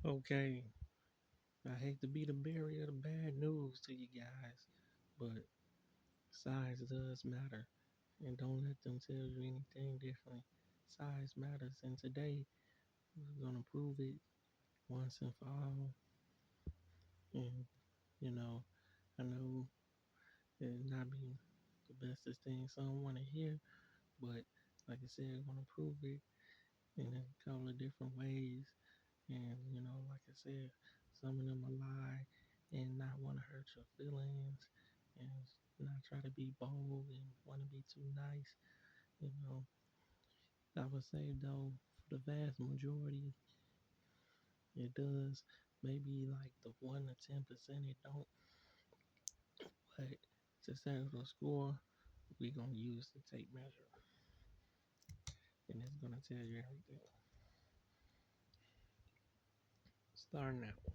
Okay, I hate to be the bearer of the bad news to you guys, but size does matter. And don't let them tell you anything different. Size matters, and today we're gonna prove it once and for all. And you know, I know it not be the bestest thing some want to hear, but like I said, we're gonna prove it in a couple of different ways. And like I said, some of them will lie and not want to hurt your feelings and not try to be bold and want to be too nice. You know, I would say though, for the vast majority, it does. Maybe like the 1 to 10% it don't, but to settle the score, we gonna use the tape measure, and it's gonna tell you everything. Starting out,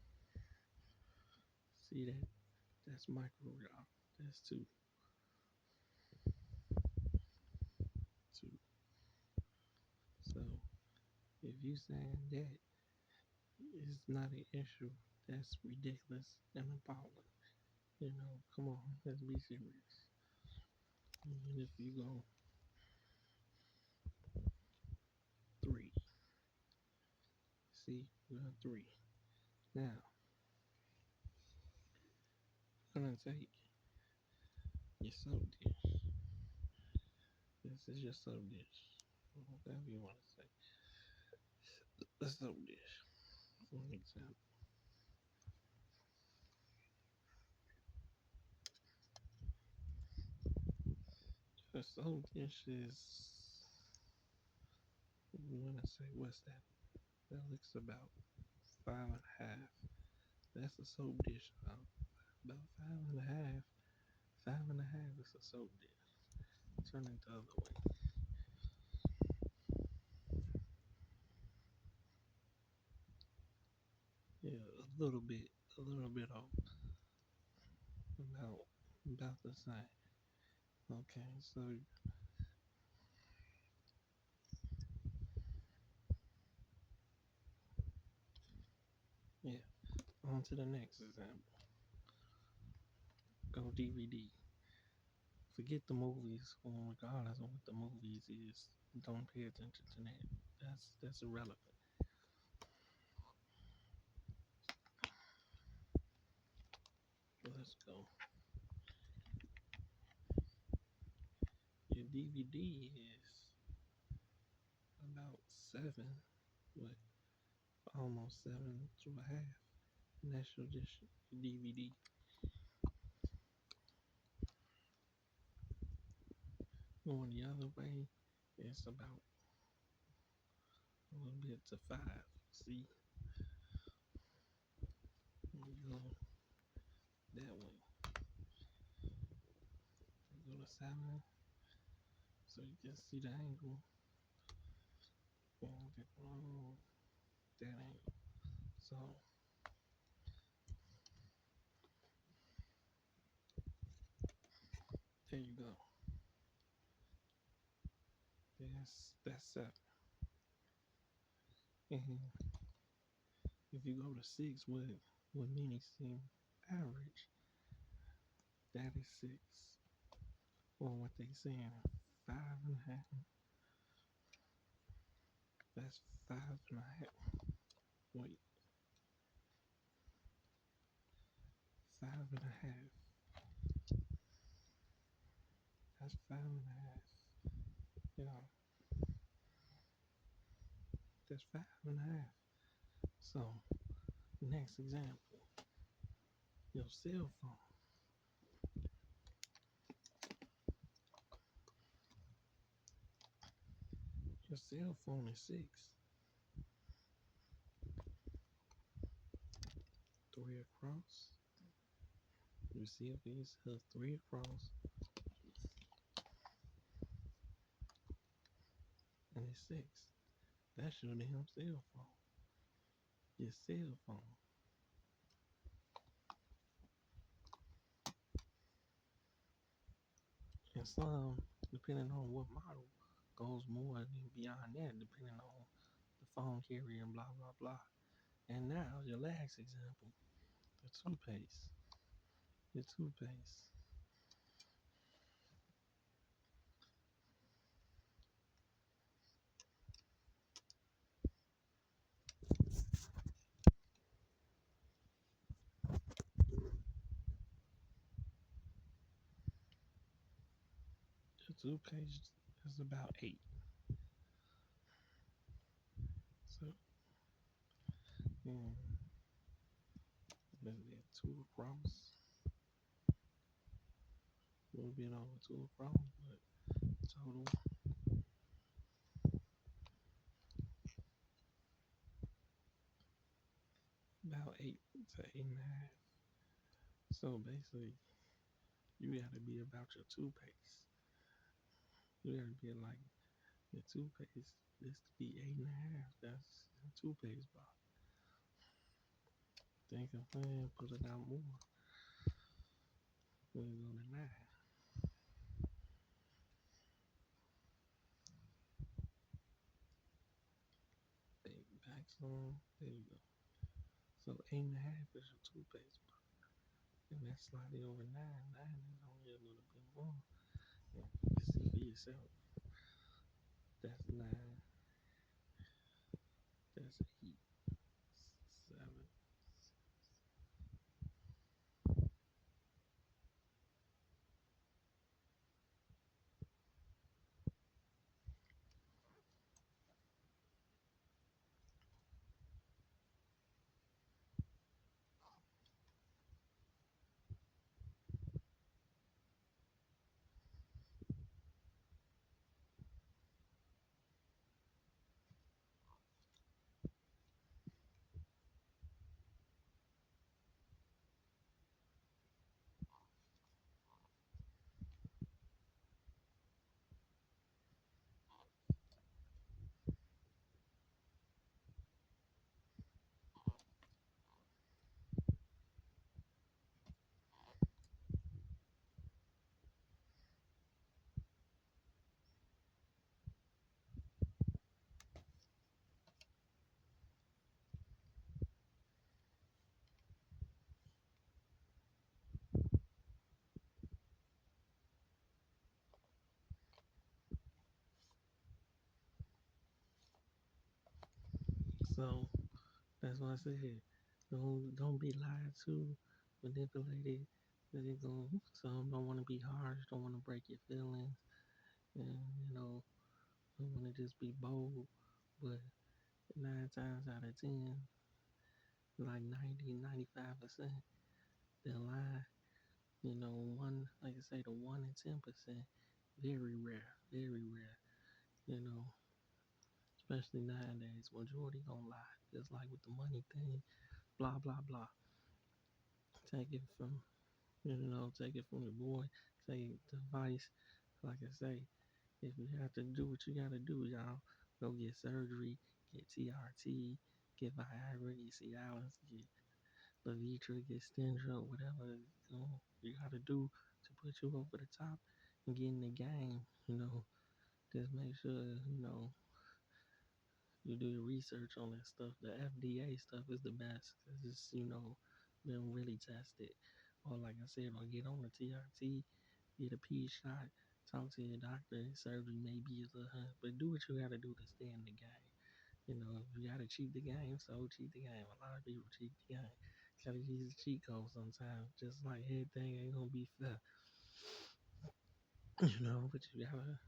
see that? That's micro, y'all. That's two. So if you saying that it's not an issue, that's ridiculous and appalling. Come on, let's be serious. And if you go three, see, we got three. Now, I'm gonna take your soap dish. This is your soap dish, whatever you want to say. The soap dish, for an example. The soap dish is, we want to say, what's that? That looks about 5.5. That's a soap dish. About 5.5. 5.5 is a soap dish. Turn it the other way. Yeah, a little bit off. About, about the same. Okay, so yeah. On to the next example. Go DVD. Forget the movies, or regardless of what the movies is. Don't pay attention to that. That's irrelevant. Let's go. Your DVD is about 7, what, almost 7.5. And that's your just your DVD. Going the other way, it's about a little bit to 5. See, you go that way. You go to 7, so you can see the angle. And that angle. So there you go. That's 7. And if you go to 6, what many seem average, that is 6. Or what they saying, 5.5. That's 5.5. Wait, 5.5. That's 5.5. You know, that's 5.5. So next example, your cell phone. Your cell phone is 6. 3 across. You see if it's 3 across, and it's 6. That's your damn cell phone. Your cell phone. And some, depending on what model, goes more than beyond that, depending on the phone carrier and blah blah blah. And now your last example, the toothpaste. Your toothpaste. Your toothpaste is about 8. So, yeah, maybe 2 across, a little bit over 2 across, but total about 8 to 8.5. So basically, you gotta be about your toothpaste. You gotta be like your toothpaste. This to be 8.5. That's the toothpaste box. Think of plan, put it out more. We're gonna go to 9. Eight backs on. There you go. So 8.5 is your toothpaste box. And that's slightly over 9. 9 is only a little bit more. And you see for yourself. That's 9. That's 8. 7. So that's why I said, don't be lied to, manipulated. Cause it go, some don't want to be harsh, don't want to break your feelings, and don't want to just be bold. But 9 times out of 10, like 90, 95%, they'll lie. One, like I say, the 1 in 10%, very rare, very rare. You know, especially nowadays, majority gonna lie. Just like with the money thing, blah blah blah. Take it from take it from your boy. Take the advice. Like I say, if you have to do what you gotta do, y'all, go get surgery, get TRT, get Viagra, get Cialis, get Levitra, get Stendra, whatever you gotta do to put you over the top and get in the game. Just make sure you do your research on that stuff. The FDA stuff is the best because it's been really tested. Or like I said, or get on the TRT, get a P shot, talk to your doctor. Surgery may be a little hard, but do what you gotta do to stay in the game. If you gotta cheat the game, so cheat the game. A lot of people cheat the game. Gotta use the cheat code sometimes. Just like everything ain't gonna be fair. But you gotta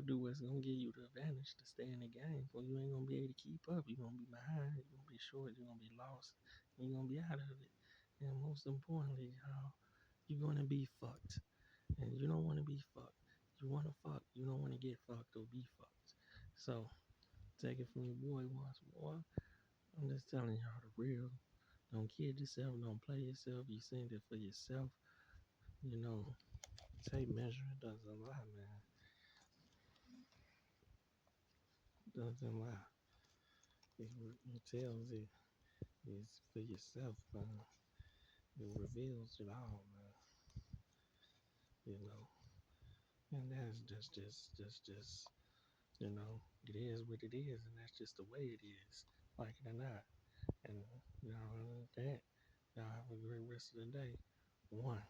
do what's gonna give you the advantage to stay in the game. For you ain't gonna be able to keep up. You're gonna be behind. You're gonna be short. You're gonna be lost. And you're gonna be out of it. And most importantly, y'all, you're gonna be fucked. And you don't want to be fucked. You want to fuck. You don't want to get fucked or be fucked. So take it from your boy once more. I'm just telling y'all the real. Don't kid yourself. Don't play yourself. You send it for yourself. You know, Tape measure does a lot, man. Does a lot. It tells it. It's for yourself, man. It reveals it all, man. You know, and that's just, it is what it is, and that's just the way it is. like it or not. And y'all that, y'all have a great rest of the day. One.